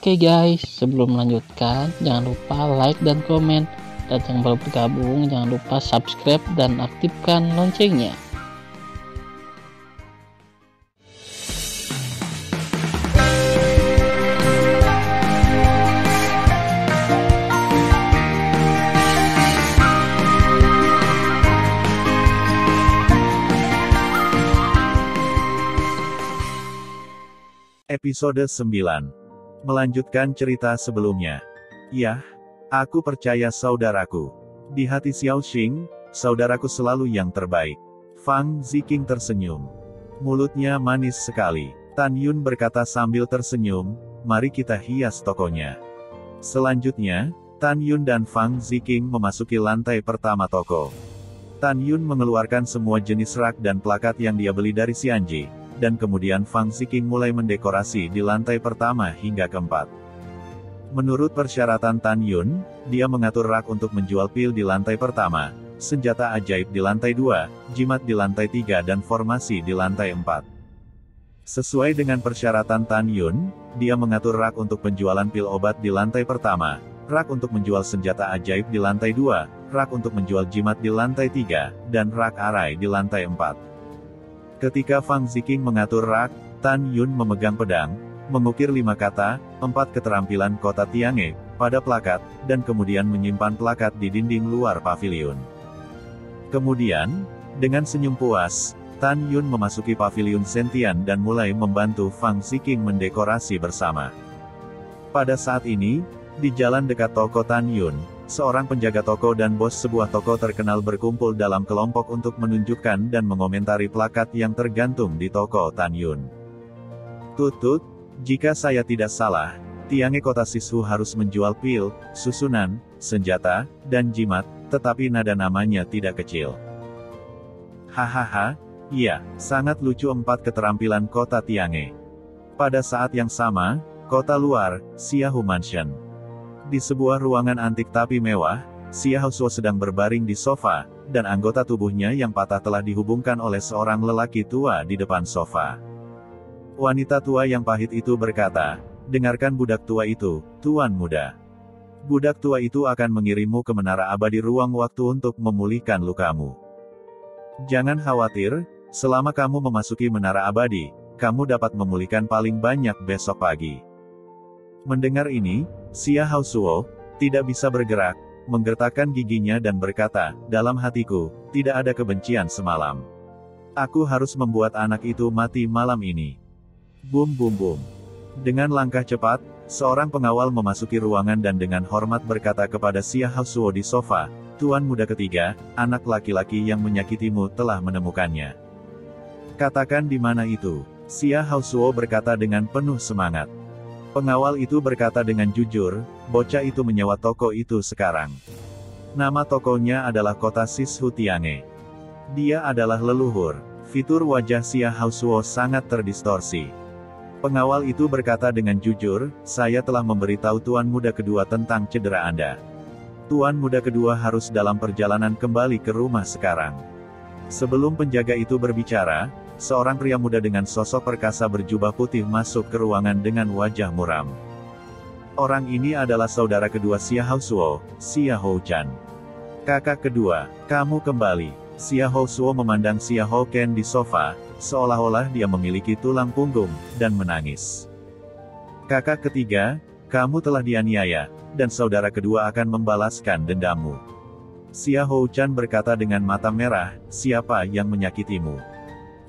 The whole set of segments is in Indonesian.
Oke guys, sebelum melanjutkan, jangan lupa like dan komen. Dan yang baru bergabung, jangan lupa subscribe dan aktifkan loncengnya. Episode 9. Melanjutkan cerita sebelumnya. Yah, aku percaya saudaraku. Di hati Xiao Xing, saudaraku selalu yang terbaik. Fang Ziqing tersenyum. Mulutnya manis sekali. Tan Yun berkata sambil tersenyum, mari kita hias tokonya. Selanjutnya, Tan Yun dan Fang Ziqing memasuki lantai pertama toko. Tan Yun mengeluarkan semua jenis rak dan plakat yang dia beli dari Xianji. Dan kemudian Fang Ziqing mulai mendekorasi di lantai pertama hingga keempat. Menurut persyaratan Tan Yun, dia mengatur rak untuk menjual pil di lantai pertama, senjata ajaib di lantai 2, jimat di lantai 3 dan formasi di lantai 4. Sesuai dengan persyaratan Tan Yun, dia mengatur rak untuk penjualan pil obat di lantai pertama, rak untuk menjual senjata ajaib di lantai 2, rak untuk menjual jimat di lantai 3, dan rak arai di lantai 4. Ketika Fang Ziqing mengatur rak, Tan Yun memegang pedang, mengukir 5 kata, 4 keterampilan kota Tiange, pada plakat, dan kemudian menyimpan plakat di dinding luar paviliun. Kemudian, dengan senyum puas, Tan Yun memasuki paviliun Sentian dan mulai membantu Fang Ziqing mendekorasi bersama. Pada saat ini, di jalan dekat toko Tan Yun, seorang penjaga toko dan bos sebuah toko terkenal berkumpul dalam kelompok untuk menunjukkan dan mengomentari plakat yang tergantung di toko Tan Yun. Tutut, jika saya tidak salah, Tiange kota Sishu harus menjual pil, susunan, senjata, dan jimat, tetapi nada namanya tidak kecil. Hahaha, iya, sangat lucu 4 keterampilan kota Tiange. Pada saat yang sama, kota luar, Xiaohu Mansion. Di sebuah ruangan antik tapi mewah, Xiao Suo sedang berbaring di sofa, dan anggota tubuhnya yang patah telah dihubungkan oleh seorang lelaki tua di depan sofa. Wanita tua yang pahit itu berkata, dengarkan budak tua itu, Tuan Muda. Budak tua itu akan mengirimmu ke menara abadi ruang waktu untuk memulihkan lukamu. Jangan khawatir, selama kamu memasuki menara abadi, kamu dapat memulihkan paling banyak besok pagi. Mendengar ini, Xiao Suo tidak bisa bergerak, menggertakkan giginya dan berkata, dalam hatiku, tidak ada kebencian semalam. Aku harus membuat anak itu mati malam ini. Bum bum bum. Dengan langkah cepat, seorang pengawal memasuki ruangan dan dengan hormat berkata kepada Xiao Suo di sofa, Tuan Muda ketiga, anak laki-laki yang menyakitimu telah menemukannya. Katakan di mana itu. Xiao Suo berkata dengan penuh semangat. Pengawal itu berkata dengan jujur, bocah itu menyewa toko itu sekarang. Nama tokonya adalah kota Sishu Tiange. Dia adalah leluhur. Fitur wajah Xiao Suo sangat terdistorsi. Pengawal itu berkata dengan jujur, saya telah memberitahu Tuan Muda kedua tentang cedera Anda. Tuan Muda kedua harus dalam perjalanan kembali ke rumah sekarang. Sebelum penjaga itu berbicara, seorang pria muda dengan sosok perkasa berjubah putih masuk ke ruangan dengan wajah muram. Orang ini adalah saudara kedua Xiao Suo, Xiao Chan. Kakak kedua, kamu kembali. Xiao Suo memandang Xiao Ken di sofa, seolah-olah dia memiliki tulang punggung, dan menangis. Kakak ketiga, kamu telah dianiaya, dan saudara kedua akan membalaskan dendammu. Xiao Chan berkata dengan mata merah, siapa yang menyakitimu?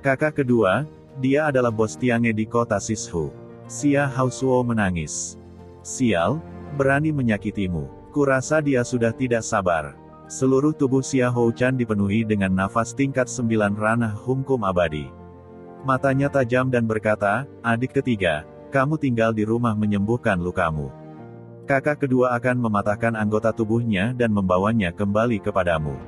Kakak kedua, dia adalah bos Tiange di kota Sishu. Xiao Suo menangis. Sial, berani menyakitimu. Kurasa dia sudah tidak sabar. Seluruh tubuh Xiao Chan dipenuhi dengan nafas tingkat 9 ranah hukum abadi. Matanya tajam dan berkata, adik ketiga, kamu tinggal di rumah menyembuhkan lukamu. Kakak kedua akan mematahkan anggota tubuhnya dan membawanya kembali kepadamu.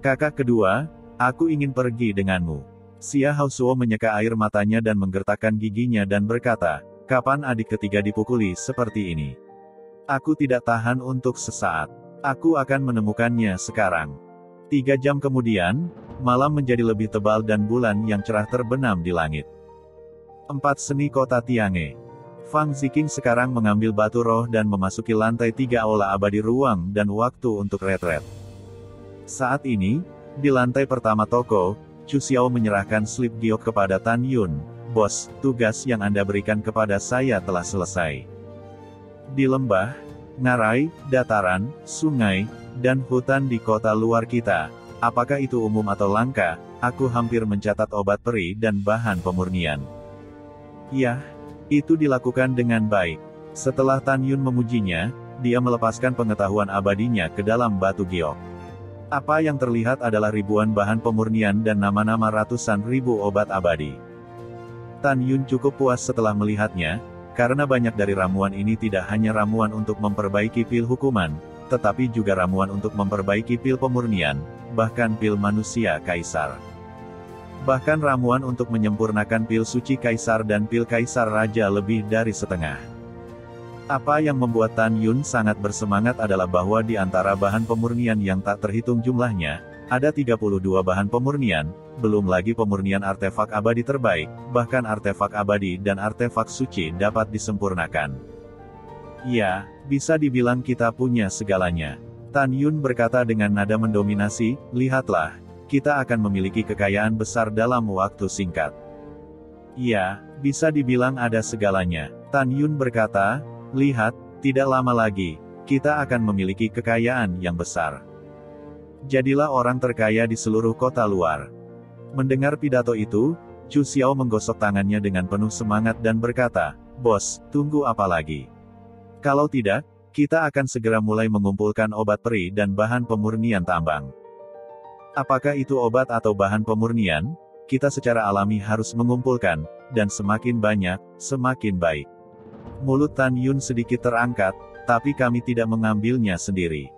Kakak kedua, aku ingin pergi denganmu. Xiao Suo menyeka air matanya dan menggertakkan giginya dan berkata, kapan adik ketiga dipukuli seperti ini? Aku tidak tahan untuk sesaat. Aku akan menemukannya sekarang. 3 jam kemudian, malam menjadi lebih tebal dan bulan yang cerah terbenam di langit. 4 Seni Kota Tiange. Fang Ziking sekarang mengambil batu roh dan memasuki lantai 3 aula abadi ruang dan waktu untuk retret. Saat ini, di lantai pertama toko, Chu Xiao menyerahkan slip giok kepada Tan Yun. Bos, tugas yang Anda berikan kepada saya telah selesai. Di lembah, ngarai, dataran, sungai, dan hutan di kota luar kita, apakah itu umum atau langka, aku hampir mencatat obat peri dan bahan pemurnian. Ya, itu dilakukan dengan baik. Setelah Tan Yun memujinya, dia melepaskan pengetahuan abadinya ke dalam batu giok. Apa yang terlihat adalah ribuan bahan pemurnian dan nama-nama ratusan ribu obat abadi. Tan Yun cukup puas setelah melihatnya, karena banyak dari ramuan ini tidak hanya ramuan untuk memperbaiki pil hukuman, tetapi juga ramuan untuk memperbaiki pil pemurnian, bahkan pil manusia kaisar. Bahkan ramuan untuk menyempurnakan pil suci kaisar dan pil kaisar raja lebih dari setengah. Apa yang membuat Tan Yun sangat bersemangat adalah bahwa di antara bahan pemurnian yang tak terhitung jumlahnya, ada 32 bahan pemurnian, belum lagi pemurnian artefak abadi terbaik, bahkan artefak abadi dan artefak suci dapat disempurnakan. Ya, bisa dibilang kita punya segalanya. Tan Yun berkata dengan nada mendominasi, lihatlah, kita akan memiliki kekayaan besar dalam waktu singkat. Ya, bisa dibilang ada segalanya. Tan Yun berkata, lihat, tidak lama lagi, kita akan memiliki kekayaan yang besar. Jadilah orang terkaya di seluruh kota luar. Mendengar pidato itu, Chu Xiao menggosok tangannya dengan penuh semangat dan berkata, bos, tunggu apa lagi? Kalau tidak, kita akan segera mulai mengumpulkan obat peri dan bahan pemurnian tambang. Apakah itu obat atau bahan pemurnian? Kita secara alami harus mengumpulkan, dan semakin banyak, semakin baik. Mulut Tan Yun sedikit terangkat, tapi kami tidak mengambilnya sendiri.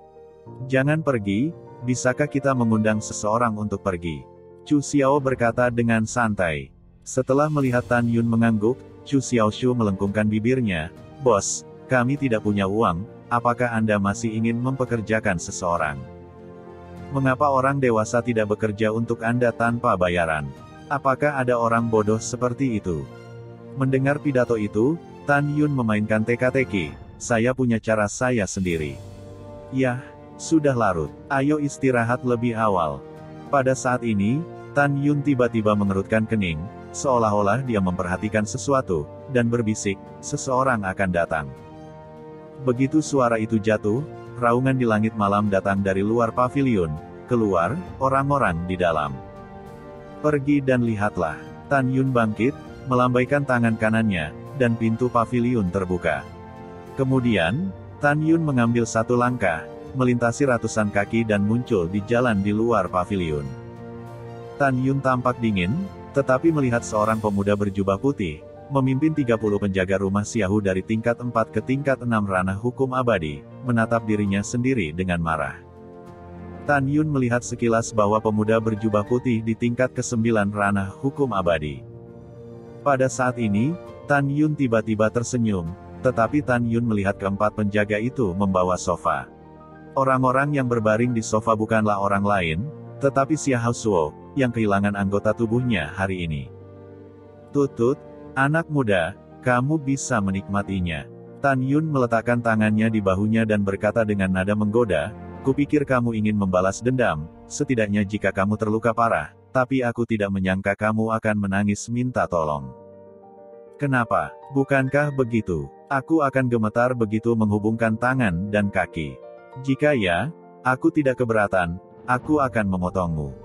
Jangan pergi, bisakah kita mengundang seseorang untuk pergi? Chu Xiao berkata dengan santai. Setelah melihat Tan Yun mengangguk, Chu Xiaoshu melengkungkan bibirnya, bos, kami tidak punya uang, apakah Anda masih ingin mempekerjakan seseorang? Mengapa orang dewasa tidak bekerja untuk Anda tanpa bayaran? Apakah ada orang bodoh seperti itu? Mendengar pidato itu, Tan Yun memainkan teka-teki, saya punya cara saya sendiri. Yah, sudah larut, ayo istirahat lebih awal. Pada saat ini, Tan Yun tiba-tiba mengerutkan kening, seolah-olah dia memperhatikan sesuatu, dan berbisik, seseorang akan datang. Begitu suara itu jatuh, raungan di langit malam datang dari luar paviliun, keluar, orang-orang di dalam. Pergi dan lihatlah. Tan Yun bangkit, melambaikan tangan kanannya, dan pintu paviliun terbuka. Kemudian, Tan Yun mengambil satu langkah, melintasi ratusan kaki dan muncul di jalan di luar paviliun. Tan Yun tampak dingin, tetapi melihat seorang pemuda berjubah putih, memimpin 30 penjaga rumah Xiaohu dari tingkat 4 ke tingkat 6 ranah hukum abadi, menatap dirinya sendiri dengan marah. Tan Yun melihat sekilas bahwa pemuda berjubah putih di tingkat ke-9 ranah hukum abadi. Pada saat ini, Tan Yun tiba-tiba tersenyum, tetapi Tan Yun melihat keempat penjaga itu membawa sofa. Orang-orang yang berbaring di sofa bukanlah orang lain, tetapi Xiahou Suo, yang kehilangan anggota tubuhnya hari ini. Tutut, anak muda, kamu bisa menikmatinya. Tan Yun meletakkan tangannya di bahunya dan berkata dengan nada menggoda, kupikir kamu ingin membalas dendam, setidaknya jika kamu terluka parah, tapi aku tidak menyangka kamu akan menangis minta tolong. Kenapa? Bukankah begitu? Aku akan gemetar begitu menghubungkan tangan dan kaki. Jika ya, aku tidak keberatan, aku akan memotongmu.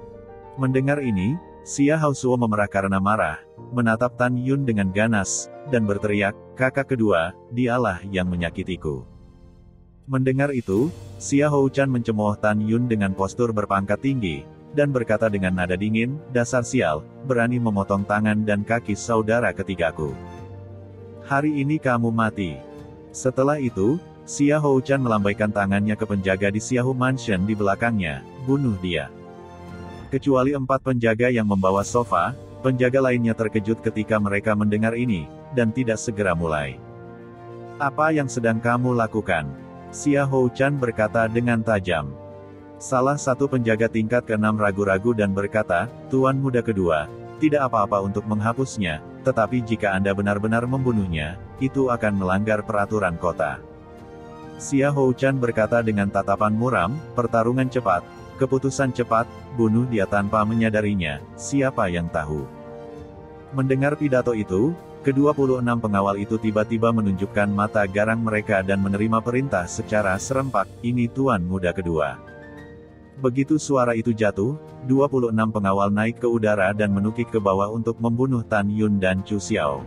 Mendengar ini, Xiahou Suo memerah karena marah, menatap Tan Yun dengan ganas, dan berteriak, kakak kedua, dialah yang menyakitiku. Mendengar itu, Xiahou Chan mencemooh Tan Yun dengan postur berpangkat tinggi, dan berkata dengan nada dingin, dasar sial, berani memotong tangan dan kaki saudara ketigaku. Hari ini kamu mati. Setelah itu, Xiahou Chan melambaikan tangannya ke penjaga di Xiahou Mansion di belakangnya, bunuh dia. Kecuali 4 penjaga yang membawa sofa, penjaga lainnya terkejut ketika mereka mendengar ini, dan tidak segera mulai. Apa yang sedang kamu lakukan? Xiahou Chan berkata dengan tajam. Salah satu penjaga tingkat ke-6 ragu-ragu dan berkata, Tuan muda kedua, tidak apa-apa untuk menghapusnya, tetapi jika Anda benar-benar membunuhnya, itu akan melanggar peraturan kota. Xia Houchan berkata dengan tatapan muram, pertarungan cepat, keputusan cepat, bunuh dia tanpa menyadarinya, siapa yang tahu. Mendengar pidato itu, ke-26 pengawal itu tiba-tiba menunjukkan mata garang mereka dan menerima perintah secara serempak, ini Tuan Muda kedua. Begitu suara itu jatuh, 26 pengawal naik ke udara dan menukik ke bawah untuk membunuh Tan Yun dan Chu Xiao.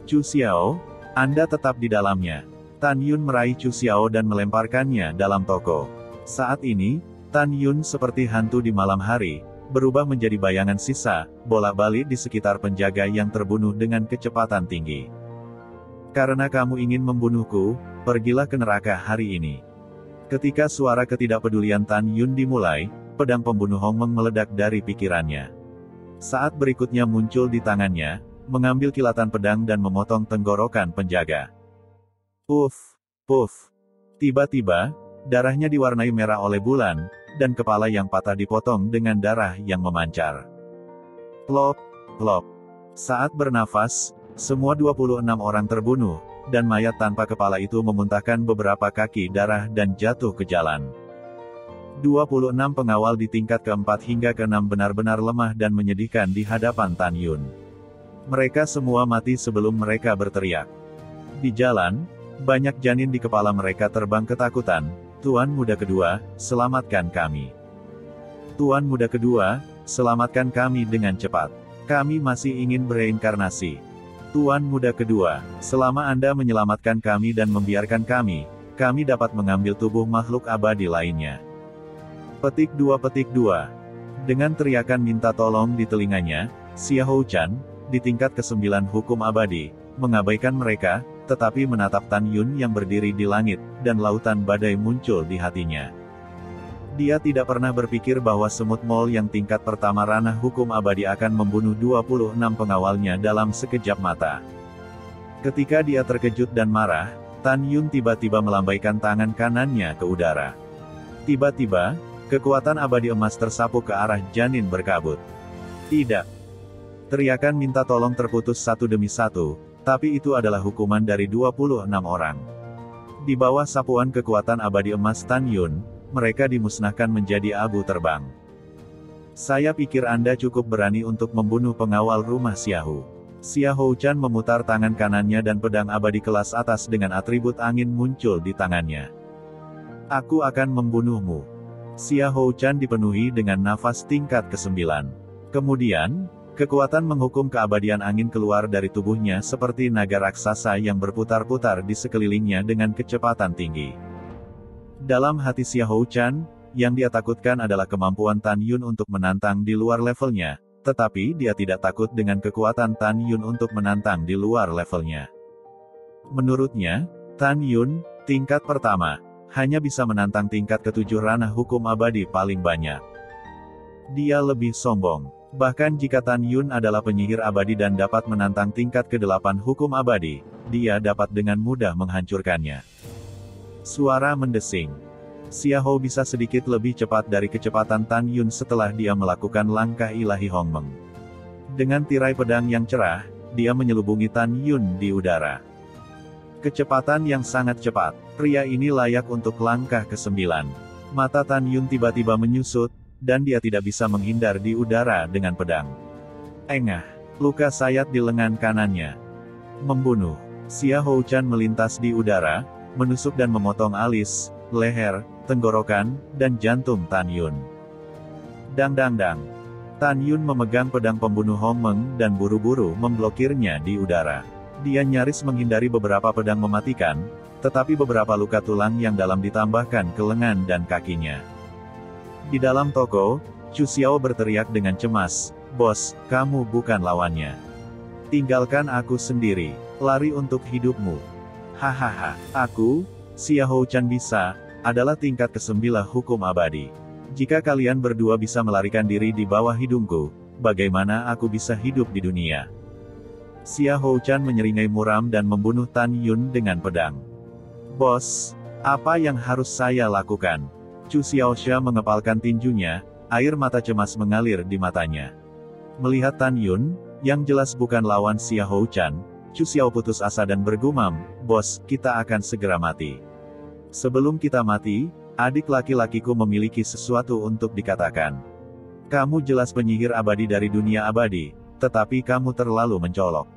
Chu Xiao, Anda tetap di dalamnya. Tan Yun meraih Chu Xiao dan melemparkannya dalam toko. Saat ini, Tan Yun seperti hantu di malam hari, berubah menjadi bayangan sisa, bolak-balik di sekitar penjaga yang terbunuh dengan kecepatan tinggi. Karena kamu ingin membunuhku, pergilah ke neraka hari ini. Ketika suara ketidakpedulian Tan Yun dimulai, pedang pembunuh Hongmeng meledak dari pikirannya. Saat berikutnya muncul di tangannya, mengambil kilatan pedang dan memotong tenggorokan penjaga. Puff, puff. Tiba-tiba, darahnya diwarnai merah oleh bulan, dan kepala yang patah dipotong dengan darah yang memancar. Plop, plop. Saat bernafas, semua 26 orang terbunuh, dan mayat tanpa kepala itu memuntahkan beberapa kaki darah dan jatuh ke jalan. 26 pengawal di tingkat keempat hingga keenam benar-benar lemah dan menyedihkan di hadapan Tan Yun. Mereka semua mati sebelum mereka berteriak. Di jalan, banyak janin di kepala mereka terbang ketakutan. Tuan Muda kedua, selamatkan kami. Tuan Muda kedua, selamatkan kami dengan cepat. Kami masih ingin bereinkarnasi. Tuan Muda kedua, selama Anda menyelamatkan kami dan membiarkan kami dapat mengambil tubuh makhluk abadi lainnya. Petik 2. Dengan teriakan minta tolong di telinganya, Xia Houchan, di tingkat ke-9 hukum abadi, mengabaikan mereka, tetapi menatap Tan Yun yang berdiri di langit, dan lautan badai muncul di hatinya. Dia tidak pernah berpikir bahwa semut mol yang tingkat pertama ranah hukum abadi akan membunuh 26 pengawalnya dalam sekejap mata. Ketika dia terkejut dan marah, Tan Yun tiba-tiba melambaikan tangan kanannya ke udara. Tiba-tiba, kekuatan abadi emas tersapu ke arah janin berkabut. Tidak. Teriakan minta tolong terputus satu demi satu. Tapi itu adalah hukuman dari 26 orang. Di bawah sapuan kekuatan abadi emas Tan Yun, mereka dimusnahkan menjadi abu terbang. Saya pikir Anda cukup berani untuk membunuh pengawal rumah Xiahu. Xia Houchan memutar tangan kanannya dan pedang abadi kelas atas dengan atribut angin muncul di tangannya. Aku akan membunuhmu. Xia Houchan dipenuhi dengan nafas tingkat ke-9. Kemudian, kekuatan menghukum keabadian angin keluar dari tubuhnya seperti naga raksasa yang berputar-putar di sekelilingnya dengan kecepatan tinggi. Dalam hati Xia Houchan, yang dia takutkan adalah kemampuan Tan Yun untuk menantang di luar levelnya, tetapi dia tidak takut dengan kekuatan Tan Yun untuk menantang di luar levelnya. Menurutnya, Tan Yun, tingkat pertama, hanya bisa menantang tingkat ke-7 ranah hukum abadi paling banyak. Dia lebih sombong. Bahkan jika Tan Yun adalah penyihir abadi dan dapat menantang tingkat ke-8 hukum abadi, dia dapat dengan mudah menghancurkannya. Suara mendesing. Xia Hou bisa sedikit lebih cepat dari kecepatan Tan Yun setelah dia melakukan langkah ilahi Hongmeng. Dengan tirai pedang yang cerah, dia menyelubungi Tan Yun di udara. Kecepatan yang sangat cepat, pria ini layak untuk langkah ke-9. Mata Tan Yun tiba-tiba menyusut, dan dia tidak bisa menghindar di udara dengan pedang. Engah, luka sayat di lengan kanannya. Membunuh. Xia Houchan melintas di udara, menusuk dan memotong alis, leher, tenggorokan, dan jantung Tan Yun. Dang dang dang. Tan Yun memegang pedang pembunuh Hongmeng dan buru-buru memblokirnya di udara. Dia nyaris menghindari beberapa pedang mematikan, tetapi beberapa luka tulang yang dalam ditambahkan ke lengan dan kakinya. Di dalam toko, Chu Xiao berteriak dengan cemas, "Bos, kamu bukan lawannya. Tinggalkan aku sendiri, lari untuk hidupmu." Hahaha, aku, Xia Houchan bisa, adalah tingkat ke-9 hukum abadi. Jika kalian berdua bisa melarikan diri di bawah hidungku, bagaimana aku bisa hidup di dunia? Xia Houchan menyeringai muram dan membunuh Tan Yun dengan pedang. Bos, apa yang harus saya lakukan? Chu Xiaoxia mengepalkan tinjunya, air mata cemas mengalir di matanya. Melihat Tan Yun, Yang jelas bukan lawan Xiahou Chan. Chu Xiao putus asa dan bergumam, "Bos, kita akan segera mati. Sebelum kita mati, adik laki-lakiku memiliki sesuatu untuk dikatakan. Kamu jelas penyihir abadi dari dunia abadi, tetapi kamu terlalu mencolok.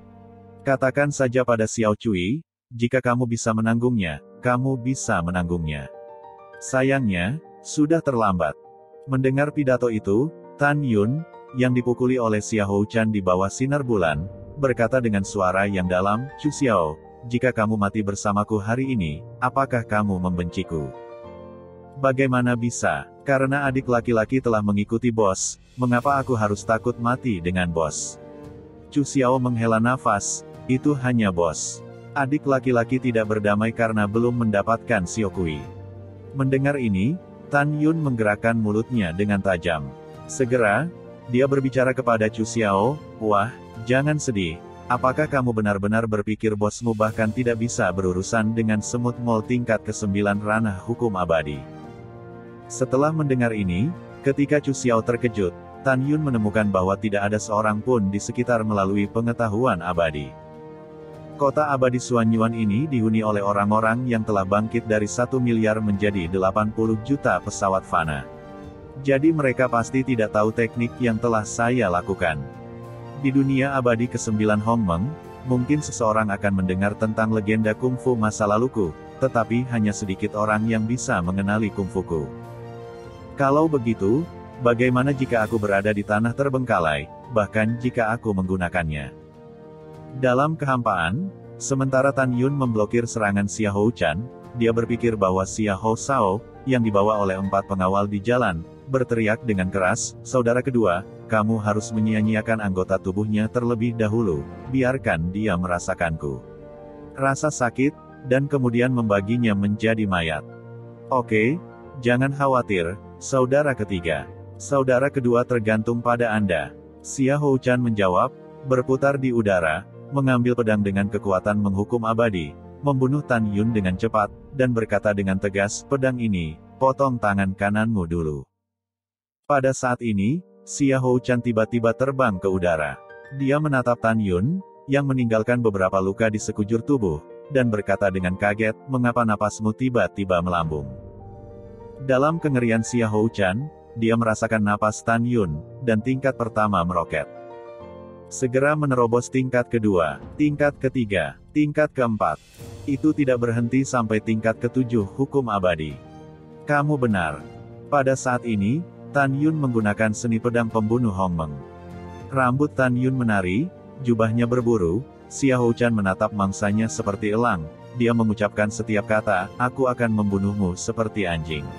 Katakan saja pada Xiao Cui, jika kamu bisa menanggungnya, kamu bisa menanggungnya. Sayangnya, sudah terlambat." Mendengar pidato itu, Tan Yun, yang dipukuli oleh Xiahou Chan di bawah sinar bulan, berkata dengan suara yang dalam, "Chu Xiao, jika kamu mati bersamaku hari ini, apakah kamu membenciku?" "Bagaimana bisa? Karena adik laki-laki telah mengikuti bos, mengapa aku harus takut mati dengan bos?" Chu Xiao menghela nafas, "Itu hanya bos. Adik laki-laki tidak berdamai karena belum mendapatkan Xiaokui." Mendengar ini, Tan Yun menggerakkan mulutnya dengan tajam. Segera, dia berbicara kepada Chu Xiao, "Wah, jangan sedih. Apakah kamu benar-benar berpikir bosmu bahkan tidak bisa berurusan dengan semut mol tingkat ke-9 ranah hukum abadi?" Setelah mendengar ini, ketika Chu Xiao terkejut, Tan Yun menemukan bahwa tidak ada seorang pun di sekitar melalui pengetahuan abadi. Kota abadi Xuanyuan ini dihuni oleh orang-orang yang telah bangkit dari 1 miliar menjadi 80 juta pesawat fana. Jadi mereka pasti tidak tahu teknik yang telah saya lakukan. Di dunia abadi ke-9 Hongmeng, mungkin seseorang akan mendengar tentang legenda kungfu masa laluku, tetapi hanya sedikit orang yang bisa mengenali kungfuku. Kalau begitu, bagaimana jika aku berada di tanah terbengkalai, bahkan jika aku menggunakannya? Dalam kehampaan, sementara Tan Yun memblokir serangan Xiahou Chan, dia berpikir bahwa Xiahou Shao, yang dibawa oleh 4 pengawal di jalan, berteriak dengan keras, "Saudara kedua, kamu harus menyia-nyiakan anggota tubuhnya terlebih dahulu, biarkan dia merasakanku. Rasa sakit, dan kemudian membaginya menjadi mayat. Oke, jangan khawatir, saudara ketiga. Saudara kedua tergantung pada Anda." Xiahou Chan menjawab, berputar di udara, mengambil pedang dengan kekuatan menghukum abadi, membunuh Tan Yun dengan cepat, dan berkata dengan tegas, "Pedang ini, potong tangan kananmu dulu." Pada saat ini, Xiahou Chan tiba-tiba terbang ke udara. Dia menatap Tan Yun, yang meninggalkan beberapa luka di sekujur tubuh, dan berkata dengan kaget, "Mengapa napasmu tiba-tiba melambung?" Dalam kengerian Xiahou Chan, dia merasakan napas Tan Yun, dan tingkat pertama meroket. Segera menerobos tingkat kedua, tingkat ketiga, tingkat keempat. Itu tidak berhenti sampai tingkat ke-7 hukum abadi. Kamu benar. Pada saat ini, Tan Yun menggunakan seni pedang pembunuh Hongmeng. Rambut Tan Yun menari, jubahnya berburu, Xiahou Chan menatap mangsanya seperti elang, dia mengucapkan setiap kata, "Aku akan membunuhmu seperti anjing."